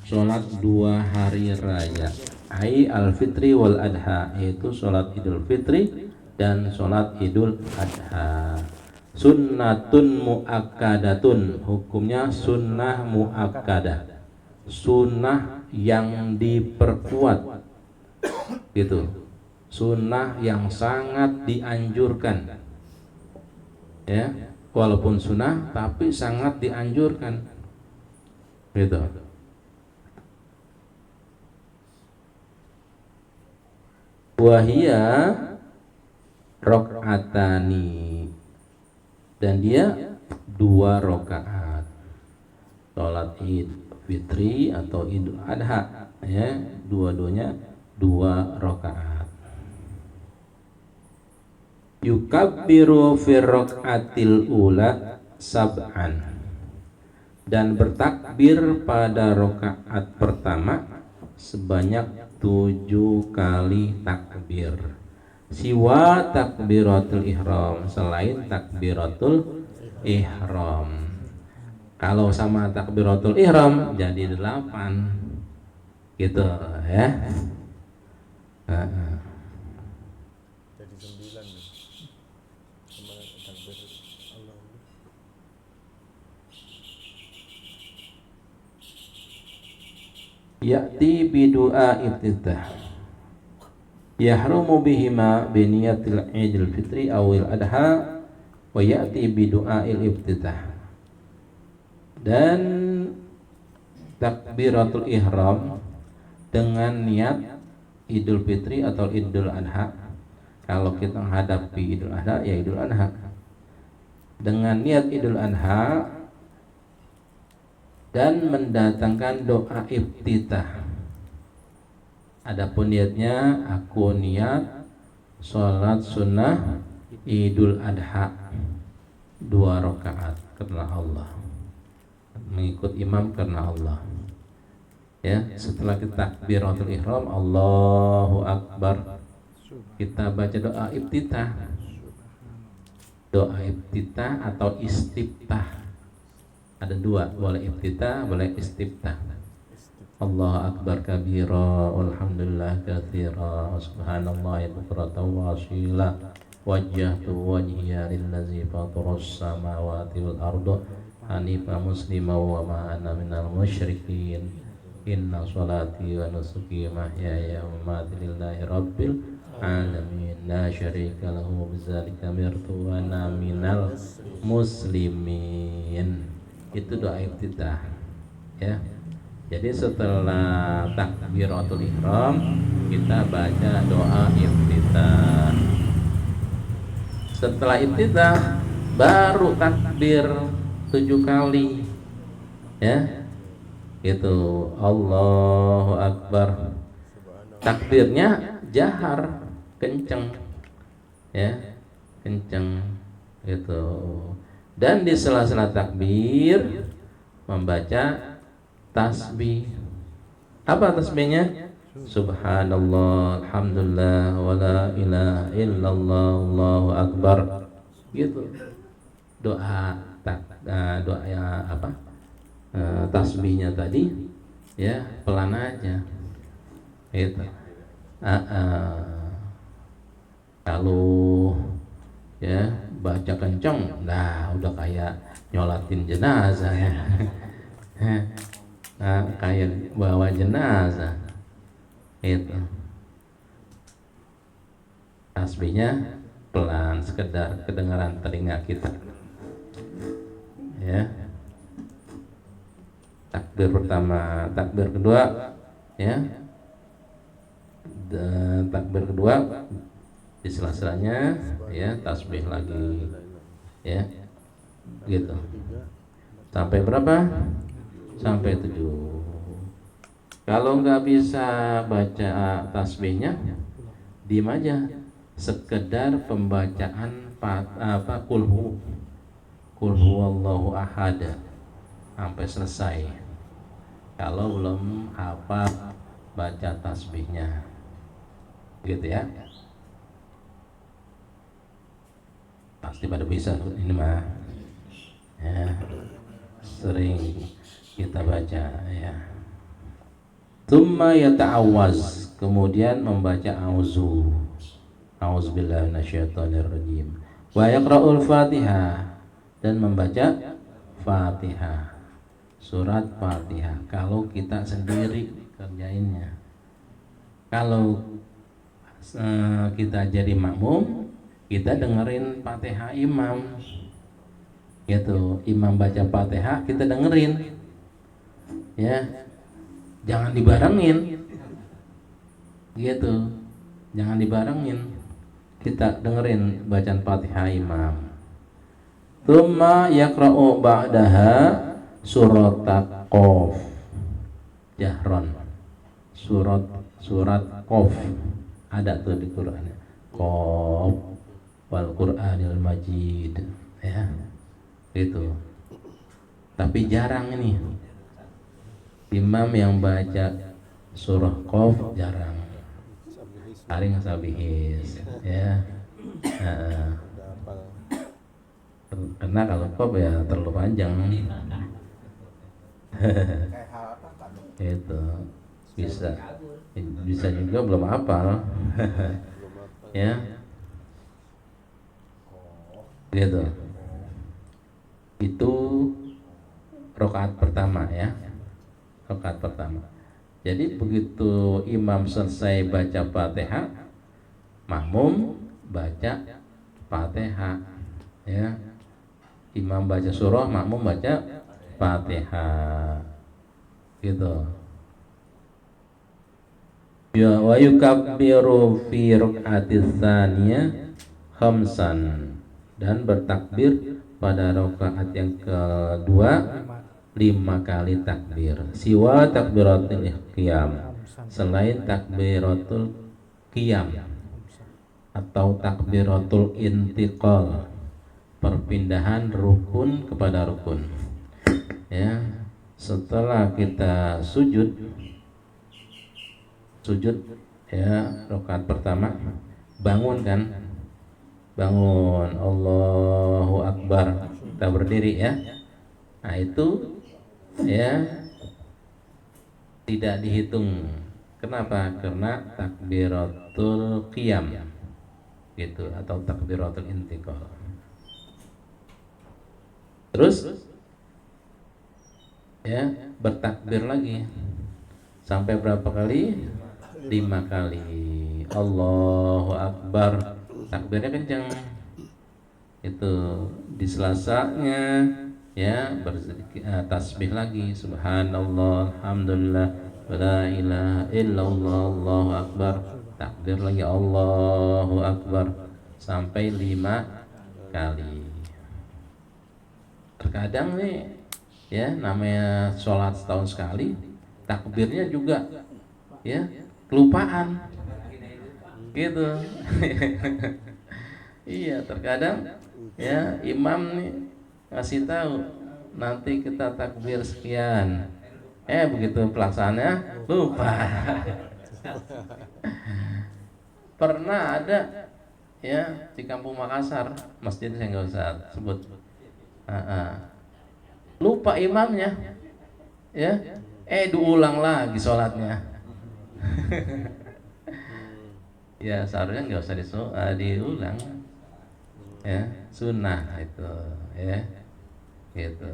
sholat 2 hari raya, ai al-fitri wal adha, yaitu sholat idul fitri dan sholat idul adha. Sunnatun muakkadatun, hukumnya sunnah muakkadah, sunnah yang diperkuat, gitu, sunnah yang sangat dianjurkan, ya, walaupun sunnah tapi sangat dianjurkan, gitu. Wahia rokatani, dan dia 2 rakaat, sholat id fitri atau idul adha, ya, dua-duanya 2 rakaat. Yukabbiru fi rakaatil ula sab'an, dan bertakbir pada rakaat pertama sebanyak 7 kali takbir. Siwa takbiratul ihram, selain takbiratul ihram. Kalau sama takbiratul ihram jadi 8, gitu ya. Jadi 9 nih. Sama takbir Allah. Ya'ti bidu'a iftitah, yahrumu bihima biniyatil idul fitri awil adha, wa ya'ti bidu'ail iftitah. Dan takbiratul ihram dengan niat idul fitri atau idul adha. Kalau kita menghadapi idul adha, ya idul adha dengan niat idul adha, dan mendatangkan doa iftitah. Adapun niatnya, aku niat sholat sunnah idul adha 2 rakaat karena Allah, mengikut imam karena Allah, ya. Setelah kita takbiratul ihram, Allahu akbar, kita baca doa iftitah. Doa iftitah atau istiftah, ada 2, boleh iftitah, boleh istiftah. Allah akbar kabira, alhamdulillah katsira, subhanallah bukratan wa asila, wajjahtu wajhiya lillazi fataras samawati wal arda hanifa muslima wa ma ana minal musyrikin, inna salati wa nusuki mahyaya wa mamati lillahi rabbil alamin, la syarika lahu bidzalika mirtu wa ana minal muslimin. Itu doa iftitah, ya. Jadi setelah takbiratul ihram kita baca doa iftitah. Setelah iftitah baru takbir 7 kali, ya. Itu Allahu akbar. Takbirnya jahar, kenceng, ya, kenceng, gitu. Dan di sela-sela takbir membaca tasbih. Apa tasbihnya? Subhanallah, alhamdulillah, wa la ilaha illallah, Allahu akbar, gitu. Doa doa ya apa? Tasbihnya tadi, ya, pelan aja, gitu. Kalau ya baca kenceng, nah udah kayak nyolatin jenazah, ya. Nah, kayak bawa jenazah, itu. Tasbihnya pelan, sekedar kedengaran telinga kita, ya. Takbir pertama, takbir kedua, ya. Dan takbir kedua di sela-selanya, ya, tasbih lagi, ya, gitu. Sampai berapa? Sampai 7. Kalau nggak bisa baca tasbihnya, diem aja, sekedar pembacaan kulhu huwallahu ahad sampai selesai. Kalau belum hafal baca tasbihnya, gitu ya. Pasti pada bisa ini mah, ya, sering kita baca, ya. Tsumma yata'awwaz, kemudian membaca auzubillahi minasyaitonirrajim. Wa yaqra'ul Fatihah, dan membaca Fatihah. Surat Fatihah kalau kita sendiri kerjainnya. Kalau kita jadi makmum, kita dengerin Fatihah imam. Gitu, imam baca Fatihah kita dengerin. Ya. Jangan dibarengin, gitu, jangan dibarengin, kita dengerin bacaan Fatihah imam. Tsumma yaqra'u ba'daha surat Qaf jahron, surat Qaf ada tuh di Quran, Qaf wal Qur'anil Majid, ya, gitu. Tapi jarang ini imam yang baca surah Qaf, jarang. Paling sabihis, ya. Karena kalau Qaf ya terlalu panjang. Itu bisa juga belum hafal. Ya. Gitu. Itu rakaat pertama, ya. Rakaat pertama. Jadi begitu imam selesai baca Fatihah, makmum baca Fatihah, ya. Imam baca surah, makmum baca Fatihah. Gitu. Ya wa yukabbiru fi raka'atis tsaniyah khamsan, dan bertakbir pada rakaat yang kedua 5 kali takbir. Siwa takbiratul qiyam, selain takbiratul qiyam atau takbiratul intiqal, perpindahan rukun kepada rukun. Ya, setelah kita sujud ya, rakaat pertama bangun kan, bangun, Allahu Akbar, kita berdiri, ya. Nah itu, ya, tidak dihitung. Kenapa? Karena takbiratul qiyam, gitu, atau takbiratul intiqal. Terus, ya, bertakbir lagi sampai berapa kali? 5 kali. Allahu Akbar, takbirnya kencang. Itu di selasanya, ya, tasbih lagi, subhanallah, alhamdulillah, la ilaha illallah, Allahu Akbar, takbir lagi, Allahu Akbar, sampai 5 kali. Terkadang nih, ya, namanya sholat setahun sekali, takbirnya juga, ya, kelupaan, gitu. Iya, terkadang, ya, imam nih ngasih tahu nanti kita takbir sekian, begitu pelaksanaannya lupa. Pernah ada, ya, di kampung Makassar, masjid saya nggak usah sebut, lupa imamnya, ya, diulang lagi sholatnya. Ya seharusnya nggak usah diulang, ya, sunnah itu, ya, gitu.